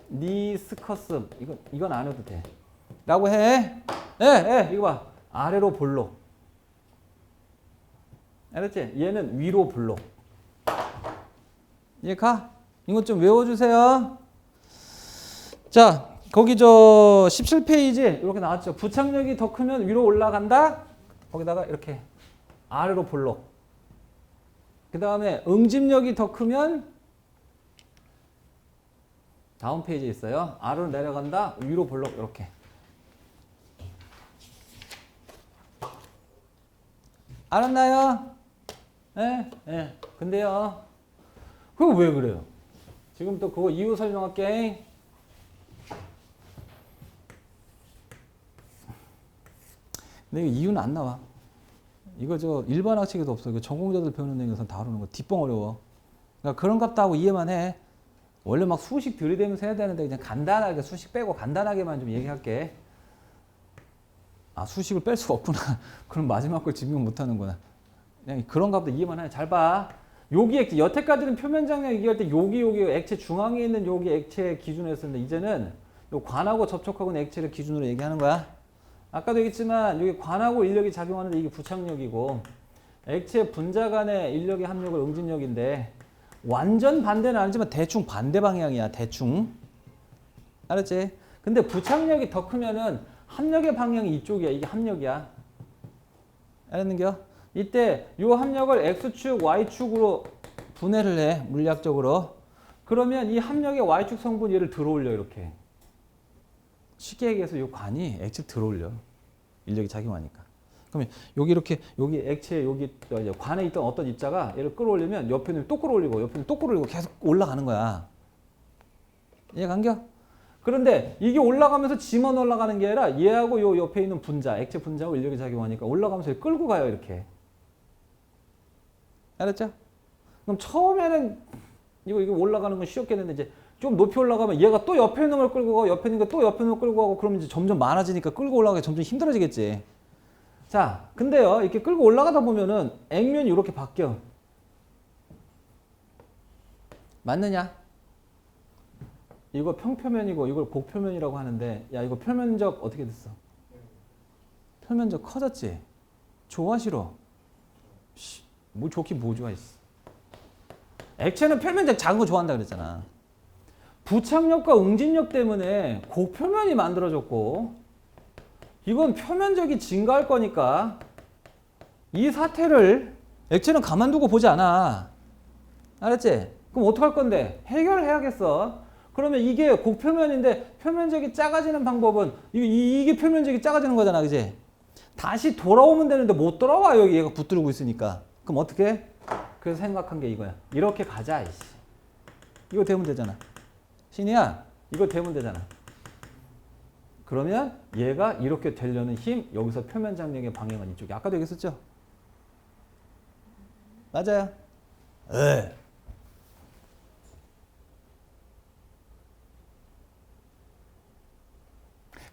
메니스커스. 이건 안 해도 돼. 라고 해. 이거 봐. 아래로 볼록. 알았지? 얘는 위로 볼록. 이해 가? 이거 좀 외워주세요. 자, 거기 저 17페이지 이렇게 나왔죠. 부착력이 더 크면 위로 올라간다. 거기다가 이렇게 아래로 볼록. 그 다음에 응집력이 더 크면 다음 페이지에 있어요. 아래로 내려간다. 위로 볼록 이렇게. 알았나요? 예. 근데요. 그거 왜 그래요? 지금 또 그거 이유 설명할게. 근데 이거 이유는 안 나와. 이거 저 일반 학칙에도 없어. 이거 전공자들 배우는 내용에서 다루는 거 뒷봉 어려워. 그러니까 그런 것도 하고 이해만 해. 원래 막 수식 들이대면서 해야 되는데 그냥 간단하게 수식 빼고 간단하게만 좀 얘기할게. 아, 수식을 뺄 수가 없구나. 그럼 마지막 걸 증명 못 하는구나. 그냥 그런 것도 이해만 해. 잘 봐. 여기 액체, 여태까지는 표면 장력 얘기할 때 여기 액체 중앙에 있는 여기 액체 기준으로 했었는데 이제는 요 관하고 접촉하고 있는 액체를 기준으로 얘기하는 거야. 아까도 얘기했지만 여기 관하고 인력이 작용하는데 이게 부착력이고 액체 분자 간의 인력의 합력은 응집력인데 완전 반대는 아니지만 대충 반대 방향이야. 대충. 알았지? 근데 부착력이 더 크면은 합력의 방향이 이쪽이야. 이게 합력이야. 알았는겨? 이때 이 합력을 X축, Y축으로 분해를 해. 물리학적으로. 그러면 이 합력의 Y축 성분 얘를 들어올려. 이렇게. 쉽게 얘기해서 이 관이 액체 들어올려. 인력이 작용하니까. 그러면 여기 이렇게 여기 액체 여기 관에 있던 어떤 입자가 얘를 끌어올리면 옆에는 또 끌어올리고 옆에는 또 끌어올리고 계속 올라가는 거야. 이해가 간겨? 그런데 이게 올라가면서 지만 올라가는 게 아니라 얘하고 요 옆에 있는 분자, 액체 분자하고 인력이 작용하니까 올라가면서 끌고 가요. 이렇게. 알았죠? 그럼 처음에는 이거 올라가는 건 쉬웠겠는데 이제 좀 높이 올라가면 얘가 또 옆에 있는 걸 끌고 가고 옆에 있는 거 또 옆에 있는 걸 끌고 가고 그러면 이제 점점 많아지니까 끌고 올라가기 점점 힘들어지겠지. 자, 근데요. 이렇게 끌고 올라가다 보면은 액면이 이렇게 바뀌어. 맞느냐? 이거 평표면이고 이걸 곡표면이라고 하는데 야, 이거 표면적 어떻게 됐어? 표면적 커졌지? 좋아 싫어? 뭐 좋긴 뭐 좋아 있어. 액체는 표면적 작은 거 좋아한다 그랬잖아. 부착력과 응집력 때문에 곡표면이 만들어졌고 이건 표면적이 증가할 거니까 이 사태를 액체는 가만두고 보지 않아. 알았지? 그럼 어떡할 건데? 해결해야겠어. 그러면 이게 곡표면인데 표면적이 작아지는 방법은 이게 표면적이 작아지는 거잖아. 그지? 다시 돌아오면 되는데 못 돌아와. 여기 얘가 붙들고 있으니까. 그럼 어떻게? 그래서 생각한 게 이거야. 이렇게 가자. 이씨. 이거 되면 되잖아. 신이야, 이거 되면 되잖아. 그러면 얘가 이렇게 되려는 힘, 여기서 표면 장력의 방향은 이쪽에. 아까도 얘기했었죠? 맞아요. 네.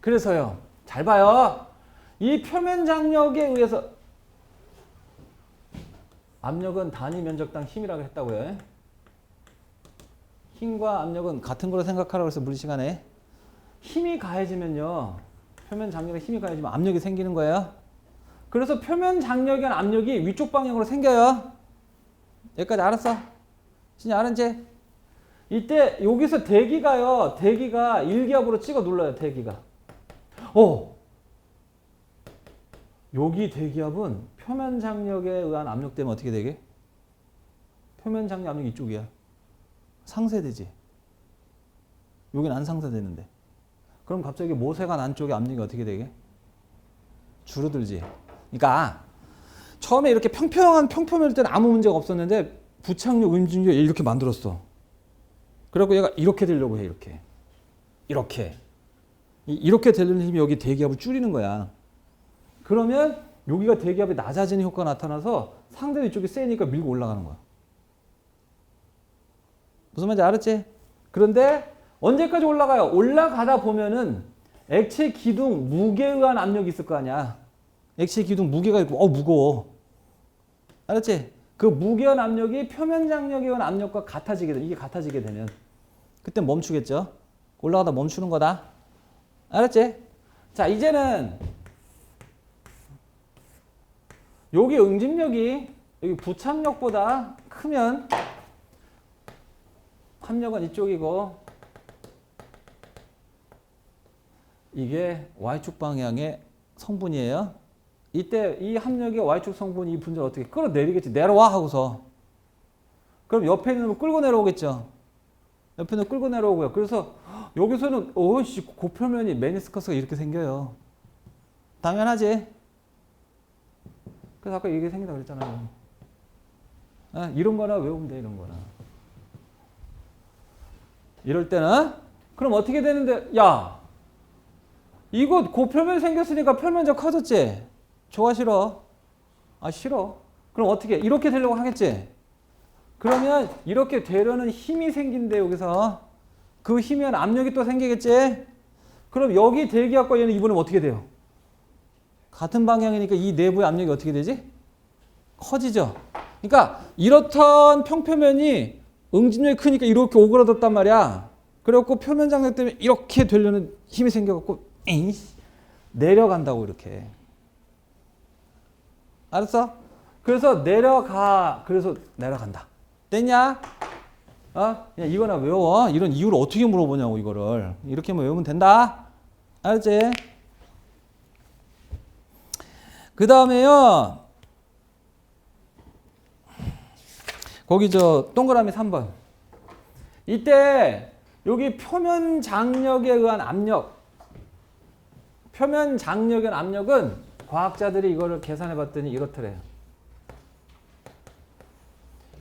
그래서요, 잘 봐요. 이 표면 장력에 의해서 압력은 단위 면적당 힘이라고 했다고요. 힘과 압력은 같은 거로 생각하라고 해서 물리 시간에 힘이 가해지면요. 표면 장력에 힘이 가해지면 압력이 생기는 거예요. 그래서 표면 장력에 압력이 위쪽 방향으로 생겨요. 여기까지 알았어? 진짜 알았지? 이때 여기서 대기가요. 대기가 일기압으로 찍어 눌러요. 대기가. 여기 대기압은 표면 장력에 의한 압력 때문에 어떻게 되게? 표면 장력 압력이 이쪽이야. 상쇄되지. 여긴 안 상쇄되는데. 그럼 갑자기 모세관 안쪽에 압력이 어떻게 되게? 줄어들지. 그러니까 처음에 이렇게 평평한 평표면일 때는 아무 문제가 없었는데 부착력, 응집력 이렇게 만들었어. 그리고 얘가 이렇게 되려고 해. 이렇게 되려는 힘이 여기 대기압을 줄이는 거야. 그러면 여기가 대기압이 낮아지는 효과가 나타나서 상대도 이쪽이 세니까 밀고 올라가는 거야. 무슨 말인지 알았지? 그런데 언제까지 올라가요? 올라가다 보면은 액체 기둥 무게에 의한 압력이 있을 거 아니야. 액체 기둥 무게가 있고 무거워. 알았지? 그 무게에 의한 압력이 표면 장력에 의한 압력과 같아지게 돼. 이게 같아지게 되면 그때 멈추겠죠? 올라가다 멈추는 거다. 알았지? 자, 이제는 여기 응집력이 여기 부착력보다 크면 합력은 이쪽이고 이게 Y축 방향의 성분이에요. 이때 이 합력의 Y축 성분이 이 분자를 어떻게 끌어내리겠지. 내려와 하고서. 그럼 옆에 있는 놈을 끌고 내려오겠죠. 옆에 있는 놈 끌고 내려오고요. 그래서 여기서는 오씨 고표면이 메니스커스가 이렇게 생겨요. 당연하지. 그래서 아까 이게 생긴다 그랬잖아요. 아, 이런 거나 외우면 돼. 이런 거나. 이럴 때는 그럼 어떻게 되는데 야 이거 고표면 생겼으니까 표면적 커졌지? 좋아 싫어? 아 싫어. 그럼 어떻게 이렇게 되려고 하겠지? 그러면 이렇게 되려는 힘이 생긴대 여기서. 그 힘이 압력이 또 생기겠지? 그럼 여기 대기압과 얘는 이번에 어떻게 돼요? 같은 방향이니까 이 내부의 압력이 어떻게 되지? 커지죠. 그러니까 이렇던 평표면이 응집력이 크니까 이렇게 오그라들었단 말이야. 그래갖고 표면 장력 때문에 이렇게 되려는 힘이 생겨갖고 내려간다고 이렇게. 알았어? 그래서 내려가. 그래서 내려간다. 됐냐? 그냥 이거나 외워. 이런 이유를 어떻게 물어보냐고 이거를. 이렇게만 외우면 된다. 알았지? 그 다음에요. 거기 저 동그라미 3번. 이때 여기 표면 장력에 의한 압력. 표면 장력의 압력은 과학자들이 이거를 계산해 봤더니 이렇더래요.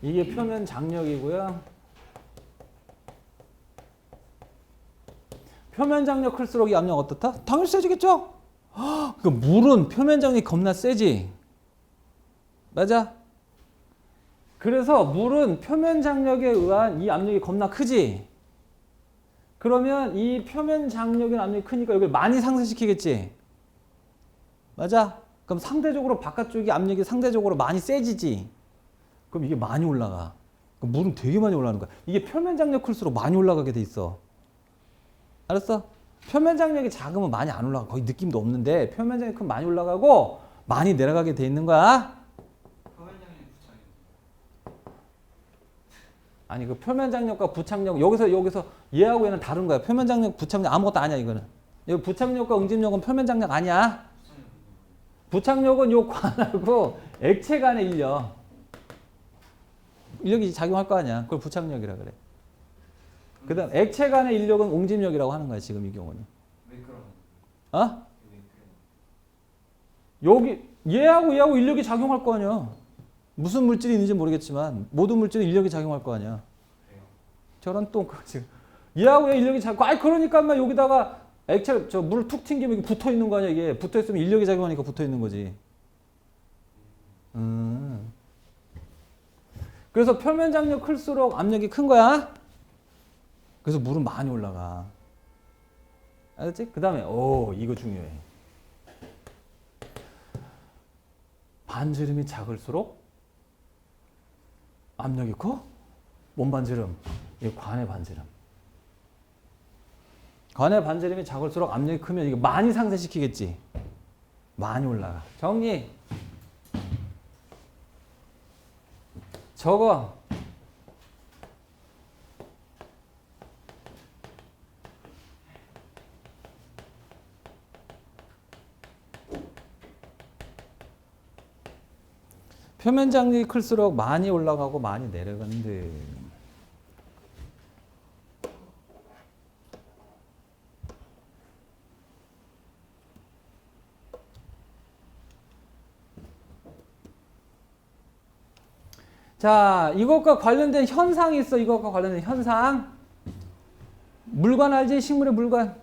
이게 표면 장력이고요. 표면 장력 클수록 이 압력 어떻다? 당연히 세지겠죠? 그 물은 표면 장력이 겁나 세지. 맞아? 그래서 물은 표면 장력에 의한 이 압력이 겁나 크지. 그러면 이 표면 장력의 압력이 크니까 여기를 많이 상쇄시키겠지. 맞아? 그럼 상대적으로 바깥쪽이 압력이 상대적으로 많이 세지지. 그럼 이게 많이 올라가. 그럼 물은 되게 많이 올라가는 거야. 이게 표면 장력 클수록 많이 올라가게 돼 있어. 알았어? 표면 장력이 작으면 많이 안 올라가. 거의 느낌도 없는데 표면 장력이 크면 많이 올라가고 많이 내려가게 돼 있는 거야. 표면 장력이 부착력. 아니 그 표면 장력과 부착력 여기서 얘하고 얘는 다른 거야. 표면 장력, 부착력 아무것도 아니야 이거는. 여기 부착력과 응집력은 표면 장력 아니야. 부착력은 요 관하고 액체 간의 인력. 인력이 작용할 거 아니야. 그걸 부착력이라 그래. 그 다음 액체 간의 인력은 응집력이라고 하는 거야 지금 이 경우는. 왜 그런? 어? 여기 얘하고 인력이 작용할 거 아니야. 무슨 물질이 있는지 모르겠지만 모든 물질은 인력이 작용할 거 아니야. 그래요? 저런 똥 지금 얘하고 얘 인력이 작용. 아니 그러니까 막 여기다가 액체 저 물을 툭 튕기면 이게 붙어 있는 거 아니야 이게. 붙어 있으면 인력이 작용하니까 붙어 있는 거지. 그래서 표면 장력 클수록 압력이 큰 거야. 그래서 물은 많이 올라가. 알았지? 그 다음에 이거 중요해. 반지름이 작을수록 압력이 커? 뭔 반지름? 이 관의 반지름. 관의 반지름이 작을수록 압력이 크면 이거 많이 상쇄시키겠지. 많이 올라가. 정리. 적어. 표면 장력이 클수록 많이 올라가고 많이 내려간대. 자, 이것과 관련된 현상이 있어. 이것과 관련된 현상. 물관 알지? 식물의 물관.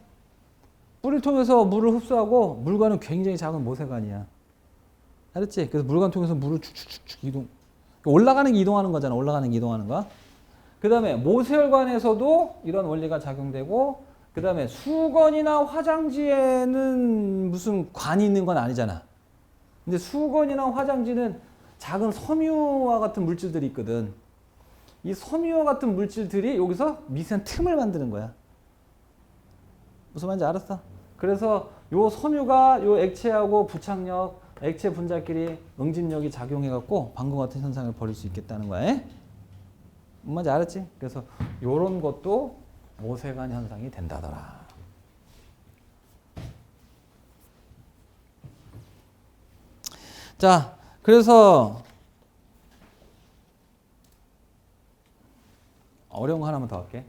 뿌리를 통해서 물을 흡수하고 물관은 굉장히 작은 모세관이야. 알았지? 그래서 물관 통해서 물을 축축축축 이동. 올라가는 게 이동하는 거잖아. 올라가는 게 이동하는 거. 그 다음에 모세혈관에서도 이런 원리가 작용되고, 그 다음에 수건이나 화장지에는 무슨 관이 있는 건 아니잖아. 근데 수건이나 화장지는 작은 섬유와 같은 물질들이 있거든. 이 섬유와 같은 물질들이 여기서 미세한 틈을 만드는 거야. 무슨 말인지 알았어? 그래서 요 섬유가 요 액체하고 부착력, 액체 분자끼리 응집력이 작용해갖고 방금 같은 현상을 벌일 수 있겠다는 거야. 뭔지 알았지? 그래서 요런 것도 모세관 현상이 된다더라. 자, 그래서 어려운 거 하나만 더 할게.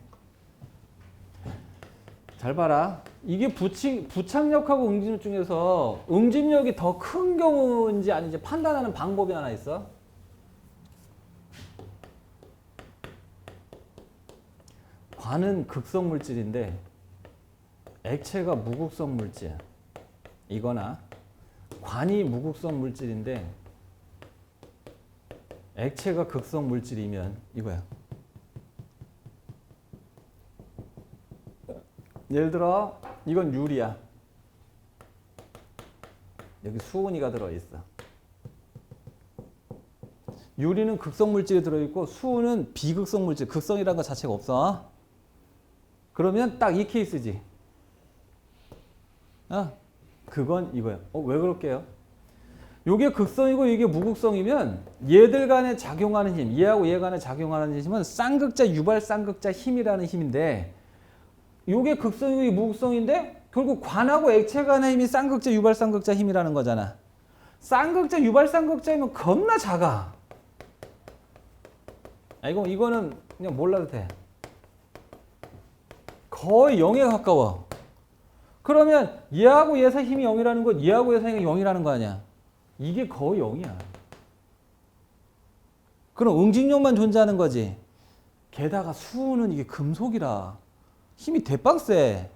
잘 봐라. 이게 부착력하고 응집력 중에서 응집력이 더 큰 경우인지 아닌지 판단하는 방법이 하나 있어. 관은 극성 물질인데 액체가 무극성 물질. 이거나 관이 무극성 물질인데 액체가 극성 물질이면 이거야. 예를 들어 이건 유리야. 여기 수은이가 들어있어. 유리는 극성 물질이 들어있고 수은은 비극성 물질, 극성이라는 것 자체가 없어. 그러면 딱 이 케이스지. 그건 이거야. 왜 그럴게요? 이게 극성이고 이게 무극성이면 얘들 간에 작용하는 힘, 얘하고 얘 간에 작용하는 힘은 쌍극자 유발 쌍극자 힘이라는 힘인데 이게 극성이고 이게 무극성인데 결국 관하고 액체 간의 힘이 쌍극자 유발 쌍극자 힘이라는 거잖아. 쌍극자 유발 쌍극자이면 겁나 작아. 이거는 그냥 몰라도 돼. 거의 0에 가까워. 그러면 얘하고 얘 사이 힘이 0이라는 건 얘하고 얘 사이가 0이라는 거 아니야. 이게 거의 0이야. 그럼 응집력만 존재하는 거지. 게다가 수은은 이게 금속이라 힘이 대빵세.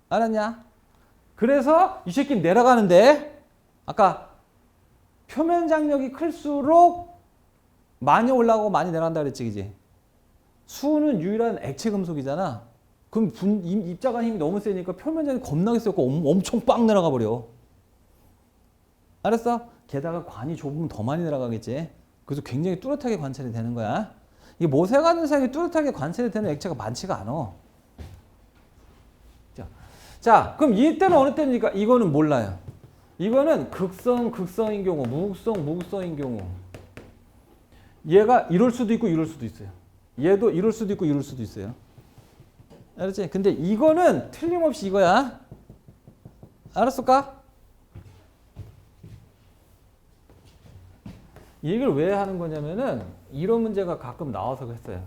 알았냐? 그래서 이 새끼는 내려가는데 아까 표면 장력이 클수록 많이 올라가고 많이 내려간다 그랬지, 그지? 수은은 유일한 액체 금속이잖아. 그럼 입자간 힘이 너무 세니까 표면 장력이 겁나게 세고 엄청 빵 내려가 버려. 알았어? 게다가 관이 좁으면 더 많이 내려가겠지. 그래서 굉장히 뚜렷하게 관찰이 되는 거야. 이게 모세관 현상이 뚜렷하게 관찰이 되는 액체가 많지가 않아. 자, 그럼 이때는 어느 때입니까? 이거는 몰라요. 이거는 극성인 경우, 무극성인 경우. 얘가 이럴 수도 있고 이럴 수도 있어요. 얘도 이럴 수도 있고 이럴 수도 있어요. 알았지? 근데 이거는 틀림없이 이거야. 알았을까? 이 얘기를 왜 하는 거냐면은 이런 문제가 가끔 나와서 했어요.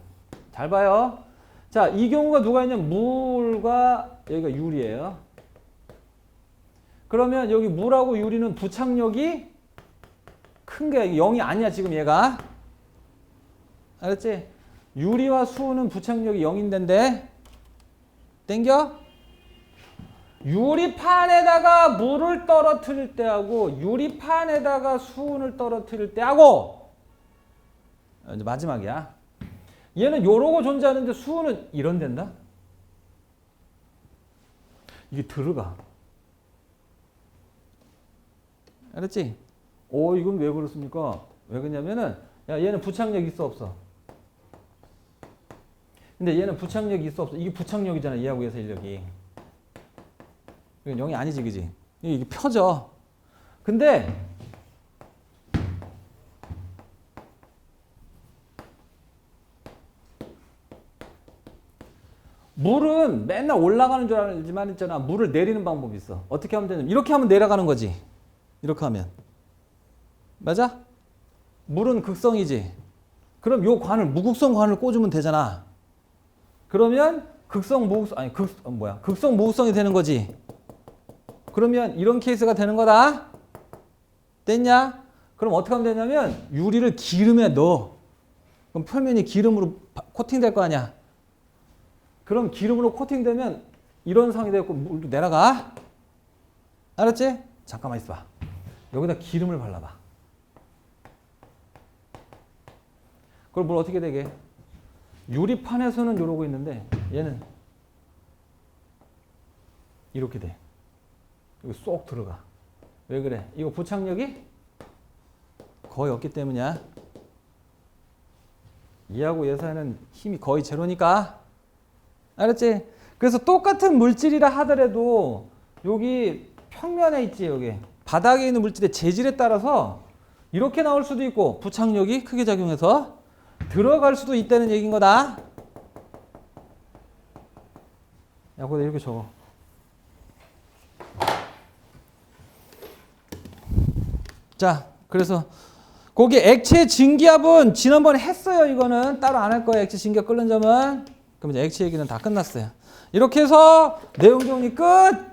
잘 봐요. 자, 이 경우가 누가 있냐면 물과 여기가 유리예요. 그러면 여기 물하고 유리는 부착력이 큰 게 0이 아니야, 지금 얘가. 알았지? 유리와 수은은 부착력이 0인데 땡겨? 유리판에다가 물을 떨어뜨릴 때하고 유리판에다가 수은을 떨어뜨릴 때하고 이제 마지막이야. 얘는 요러고 존재하는데 수은은 이런 된다? 이게 들어가. 알았지? 이건 왜 그렇습니까? 왜 그러냐면은 야, 얘는 부착력이 있어 없어? 근데 얘는 부착력이 있어 없어? 이게 부착력이잖아. 얘하고 얘 사이 인력이. 이건 0이 아니지, 그지? 이게 펴져. 근데 물은 맨날 올라가는 줄 알지만 있잖아. 물을 내리는 방법이 있어. 어떻게 하면 되냐면 이렇게 하면 내려가는 거지. 이렇게 하면. 맞아? 물은 극성이지. 그럼 요 관을 무극성 관을 꽂으면 되잖아. 그러면 극성 무극성이 되는 거지. 그러면 이런 케이스가 되는 거다. 됐냐? 그럼 어떻게 하면 되냐면 유리를 기름에 넣어. 그럼 표면이 기름으로 코팅될 거 아니야. 그럼 기름으로 코팅되면 이런 상황이 되고 물도 내려가. 알았지? 잠깐만 있어봐. 여기다 기름을 발라봐. 그럼 물 어떻게 되게? 유리판에서는 이러고 있는데 얘는 이렇게 돼. 여기 쏙 들어가. 왜 그래? 이거 부착력이 거의 없기 때문이야. 얘하고 얘 사이는 힘이 거의 제로니까. 알았지? 그래서 똑같은 물질이라 하더라도 여기 평면에 있지, 여기 바닥에 있는 물질의 재질에 따라서 이렇게 나올 수도 있고 부착력이 크게 작용해서 들어갈 수도 있다는 얘기인 거다. 야, 거기다 이렇게 적어. 자, 그래서 거기 액체 증기압은 지난번에 했어요. 이거는 따로 안 할 거예요. 액체 증기압 끓는 점은. 그럼 이제 액체 얘기는 다 끝났어요. 이렇게 해서 내용 정리 끝.